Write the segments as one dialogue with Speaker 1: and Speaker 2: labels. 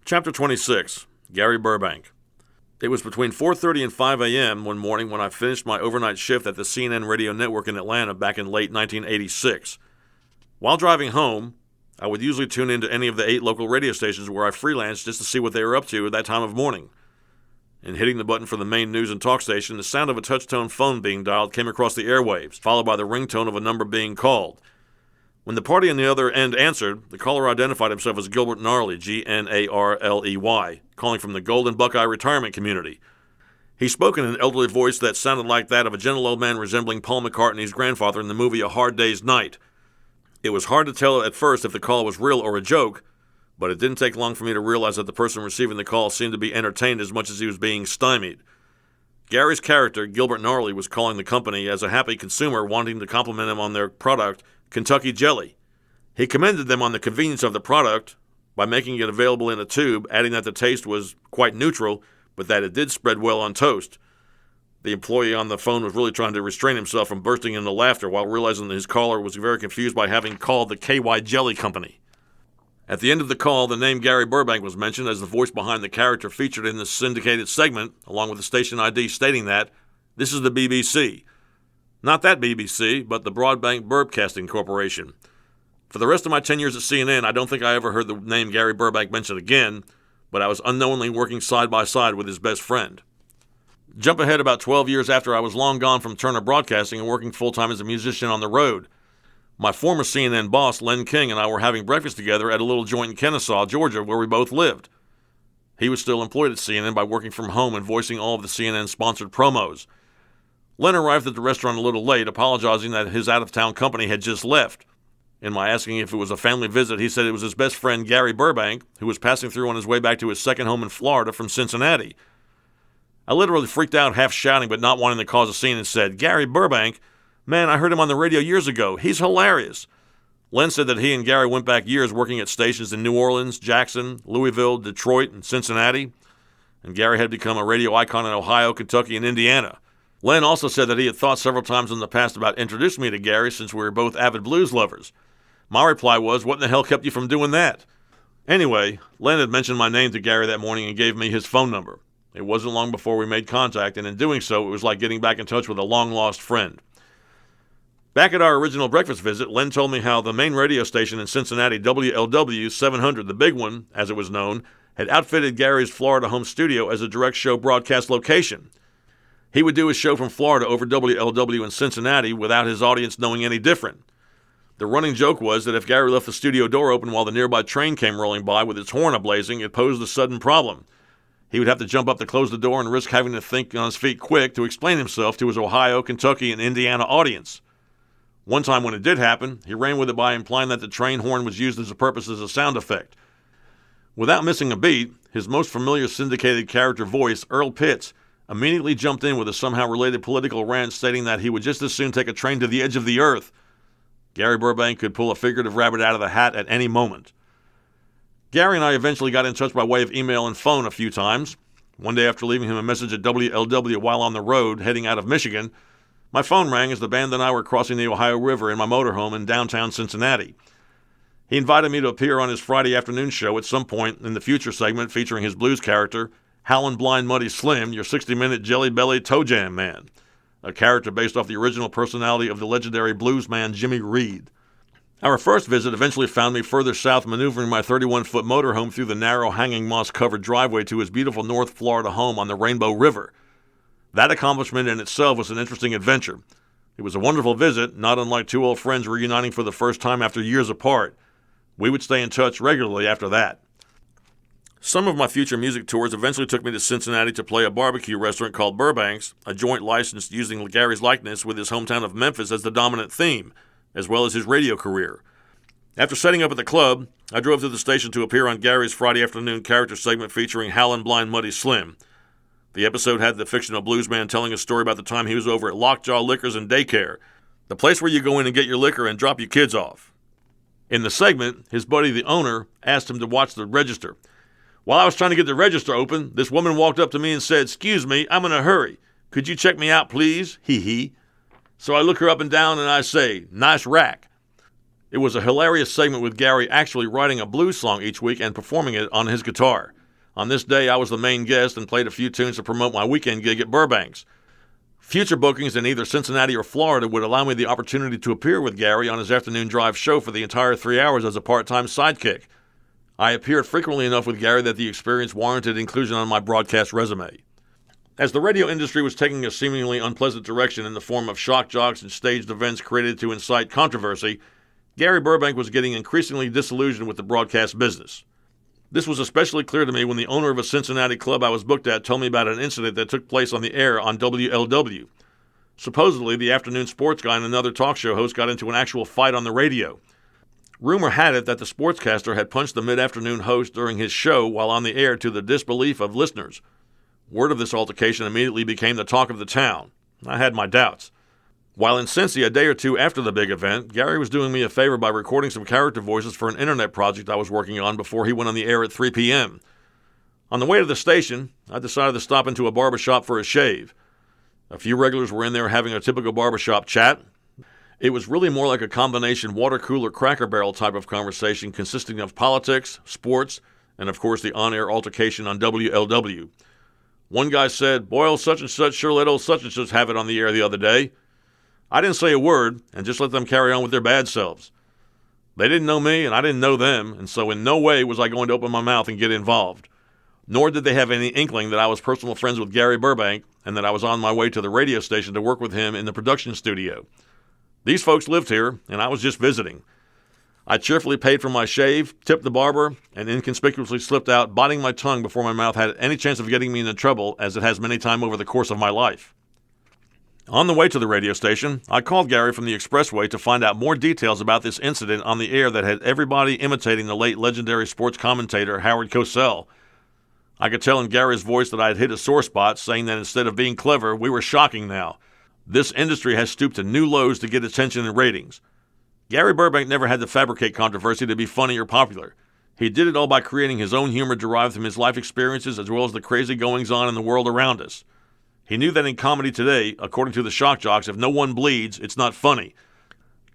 Speaker 1: Chapter 26, Gary Burbank. It was between 4:30 and 5 a.m. one morning when I finished my overnight shift at the CNN radio network in Atlanta back in late 1986. While driving home, I would usually tune into any of the 8 local radio stations where I freelanced just to see what they were up to at that time of morning. In hitting the button for the main news and talk station, the sound of a touch-tone phone being dialed came across the airwaves, followed by the ringtone of a number being called. When the party on the other end answered, the caller identified himself as Gilbert Gnarley, Gnarley, calling from the Golden Buckeye Retirement Community. He spoke in an elderly voice that sounded like that of a gentle old man resembling Paul McCartney's grandfather in the movie A Hard Day's Night. It was hard to tell at first if the call was real or a joke, but it didn't take long for me to realize that the person receiving the call seemed to be entertained as much as he was being stymied. Gary's character, Gilbert Gnarley, was calling the company as a happy consumer wanting to compliment him on their product, Kentucky Jelly. He commended them on the convenience of the product by making it available in a tube, adding that the taste was quite neutral, but that it did spread well on toast. The employee on the phone was really trying to restrain himself from bursting into laughter while realizing that his caller was very confused by having called the KY Jelly Company. At the end of the call, the name Gary Burbank was mentioned as the voice behind the character featured in the syndicated segment, along with the station ID stating that, "This is the BBC." Not that BBC, but the Broadbank Broadcasting Corporation. For the rest of my 10 years at CNN, I don't think I ever heard the name Gary Burbank mentioned again, but I was unknowingly working side by side with his best friend. Jump ahead about 12 years after I was long gone from Turner Broadcasting and working full-time as a musician on the road. My former CNN boss, Len King, and I were having breakfast together at a little joint in Kennesaw, Georgia, where we both lived. He was still employed at CNN by working from home and voicing all of the CNN-sponsored promos. Len arrived at the restaurant a little late, apologizing that his out-of-town company had just left. In my asking if it was a family visit, he said it was his best friend, Gary Burbank, who was passing through on his way back to his second home in Florida from Cincinnati. I literally freaked out, half shouting but not wanting to cause a scene, and said, "Gary Burbank? Man, I heard him on the radio years ago. He's hilarious." Len said that he and Gary went back years working at stations in New Orleans, Jackson, Louisville, Detroit, and Cincinnati, and Gary had become a radio icon in Ohio, Kentucky, and Indiana. Len also said that he had thought several times in the past about introducing me to Gary since we were both avid blues lovers. My reply was, "What in the hell kept you from doing that?" Anyway, Len had mentioned my name to Gary that morning and gave me his phone number. It wasn't long before we made contact, and in doing so, it was like getting back in touch with a long-lost friend. Back at our original breakfast visit, Len told me how the main radio station in Cincinnati, WLW 700, the big one, as it was known, had outfitted Gary's Florida home studio as a direct show broadcast location. He would do his show from Florida over WLW in Cincinnati without his audience knowing any different. The running joke was that if Gary left the studio door open while the nearby train came rolling by with its horn ablazing, it posed a sudden problem. He would have to jump up to close the door and risk having to think on his feet quick to explain himself to his Ohio, Kentucky, and Indiana audience. One time when it did happen, he ran with it by implying that the train horn was used as a purpose as a sound effect. Without missing a beat, his most familiar syndicated character voice, Earl Pitts, immediately jumped in with a somehow related political rant stating that he would just as soon take a train to the edge of the earth. Gary Burbank could pull a figurative rabbit out of the hat at any moment. Gary and I eventually got in touch by way of email and phone a few times. One day after leaving him a message at WLW while on the road heading out of Michigan, my phone rang as the band and I were crossing the Ohio River in my motorhome in downtown Cincinnati. He invited me to appear on his Friday afternoon show at some point in the future segment featuring his blues character, Howlin' Blind Muddy Slim, your 60-minute jelly-belly toe jam man, a character based off the original personality of the legendary bluesman Jimmy Reed. Our first visit eventually found me further south maneuvering my 31-foot motorhome through the narrow, hanging moss-covered driveway to his beautiful North Florida home on the Rainbow River. That accomplishment in itself was an interesting adventure. It was a wonderful visit, not unlike two old friends reuniting for the first time after years apart. We would stay in touch regularly after that. Some of my future music tours eventually took me to Cincinnati to play a barbecue restaurant called Burbank's, a joint licensed using Gary's likeness with his hometown of Memphis as the dominant theme, as well as his radio career. After setting up at the club, I drove to the station to appear on Gary's Friday afternoon character segment featuring Howlin' Blind Muddy Slim. The episode had the fictional bluesman telling a story about the time he was over at Lockjaw Liquors and Daycare, the place where you go in and get your liquor and drop your kids off. In the segment, his buddy, the owner, asked him to watch the register. While I was trying to get the register open, this woman walked up to me and said, "Excuse me, I'm in a hurry. Could you check me out, please?" Hee hee. So I look her up and down and I say, "Nice rack." It was a hilarious segment with Gary actually writing a blues song each week and performing it on his guitar. On this day, I was the main guest and played a few tunes to promote my weekend gig at Burbank's. Future bookings in either Cincinnati or Florida would allow me the opportunity to appear with Gary on his afternoon drive show for the entire 3 hours as a part-time sidekick. I appeared frequently enough with Gary that the experience warranted inclusion on my broadcast resume. As the radio industry was taking a seemingly unpleasant direction in the form of shock jocks and staged events created to incite controversy, Gary Burbank was getting increasingly disillusioned with the broadcast business. This was especially clear to me when the owner of a Cincinnati club I was booked at told me about an incident that took place on the air on WLW. Supposedly, the afternoon sports guy and another talk show host got into an actual fight on the radio. Rumor had it that the sportscaster had punched the mid-afternoon host during his show while on the air, to the disbelief of listeners. Word of this altercation immediately became the talk of the town. I had my doubts. While in Cincy a day or two after the big event, Gary was doing me a favor by recording some character voices for an internet project I was working on before he went on the air at 3 p.m. On the way to the station, I decided to stop into a barbershop for a shave. A few regulars were in there having a typical barbershop chat. It was really more like a combination water cooler cracker barrel type of conversation consisting of politics, sports, and of course the on-air altercation on WLW. One guy said, "Boy, old such and such sure let old such and such have it on the air the other day." I didn't say a word and just let them carry on with their bad selves. They didn't know me and I didn't know them, and so in no way was I going to open my mouth and get involved. Nor did they have any inkling that I was personal friends with Gary Burbank and that I was on my way to the radio station to work with him in the production studio. These folks lived here, and I was just visiting. I cheerfully paid for my shave, tipped the barber, and inconspicuously slipped out, biting my tongue before my mouth had any chance of getting me into trouble, as it has many times over the course of my life. On the way to the radio station, I called Gary from the expressway to find out more details about this incident on the air that had everybody imitating the late legendary sports commentator Howard Cosell. I could tell in Gary's voice that I had hit a sore spot, saying that instead of being clever, we were shocking now. This industry has stooped to new lows to get attention and ratings. Gary Burbank never had to fabricate controversy to be funny or popular. He did it all by creating his own humor derived from his life experiences as well as the crazy goings-on in the world around us. He knew that in comedy today, according to the shock jocks, if no one bleeds, it's not funny.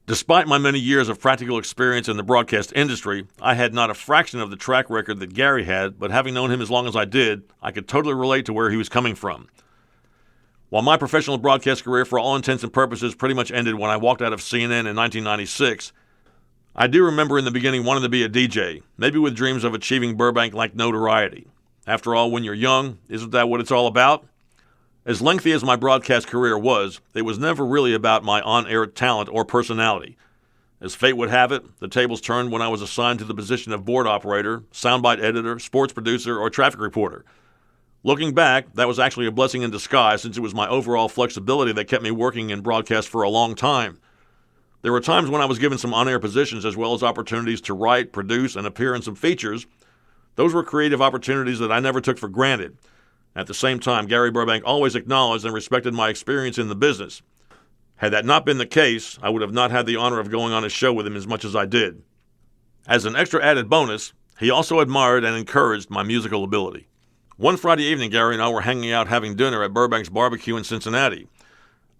Speaker 1: Despite my many years of practical experience in the broadcast industry, I had not a fraction of the track record that Gary had, but having known him as long as I did, I could totally relate to where he was coming from. While my professional broadcast career for all intents and purposes pretty much ended when I walked out of CNN in 1996, I do remember in the beginning wanting to be a DJ, maybe with dreams of achieving Burbank-like notoriety. After all, when you're young, isn't that what it's all about? As lengthy as my broadcast career was, it was never really about my on-air talent or personality. As fate would have it, the tables turned when I was assigned to the position of board operator, soundbite editor, sports producer, or traffic reporter. Looking back, that was actually a blessing in disguise since it was my overall flexibility that kept me working in broadcast for a long time. There were times when I was given some on-air positions as well as opportunities to write, produce, and appear in some features. Those were creative opportunities that I never took for granted. At the same time, Gary Burbank always acknowledged and respected my experience in the business. Had that not been the case, I would have not had the honor of going on his show with him as much as I did. As an extra added bonus, he also admired and encouraged my musical ability. One Friday evening, Gary and I were hanging out having dinner at Burbank's Barbecue in Cincinnati.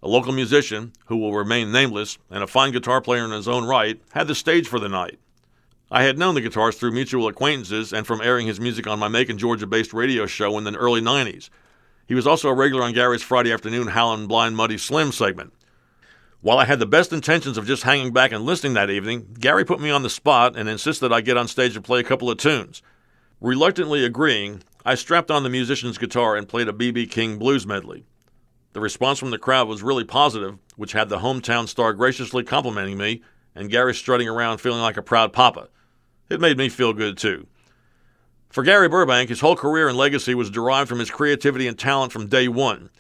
Speaker 1: A local musician, who will remain nameless, and a fine guitar player in his own right, had the stage for the night. I had known the guitarist through mutual acquaintances and from airing his music on my Macon, Georgia-based radio show in the early 90s. He was also a regular on Gary's Friday afternoon Howlin' Blind Muddy Slim segment. While I had the best intentions of just hanging back and listening that evening, Gary put me on the spot and insisted I get on stage and play a couple of tunes. Reluctantly agreeing, I strapped on the musician's guitar and played a B.B. King blues medley. The response from the crowd was really positive, which had the hometown star graciously complimenting me and Gary strutting around feeling like a proud papa. It made me feel good, too. For Gary Burbank, his whole career and legacy was derived from his creativity and talent from day one.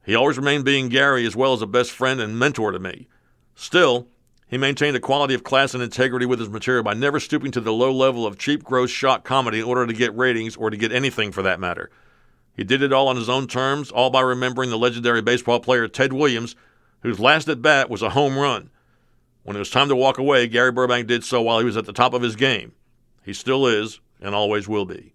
Speaker 1: He always remained being Gary as well as a best friend and mentor to me. Still, he maintained a quality of class and integrity with his material by never stooping to the low level of cheap, gross shock comedy in order to get ratings or to get anything for that matter. He did it all on his own terms, all by remembering the legendary baseball player Ted Williams, whose last at-bat was a home run. When it was time to walk away, Gary Burbank did so while he was at the top of his game. He still is, and always will be.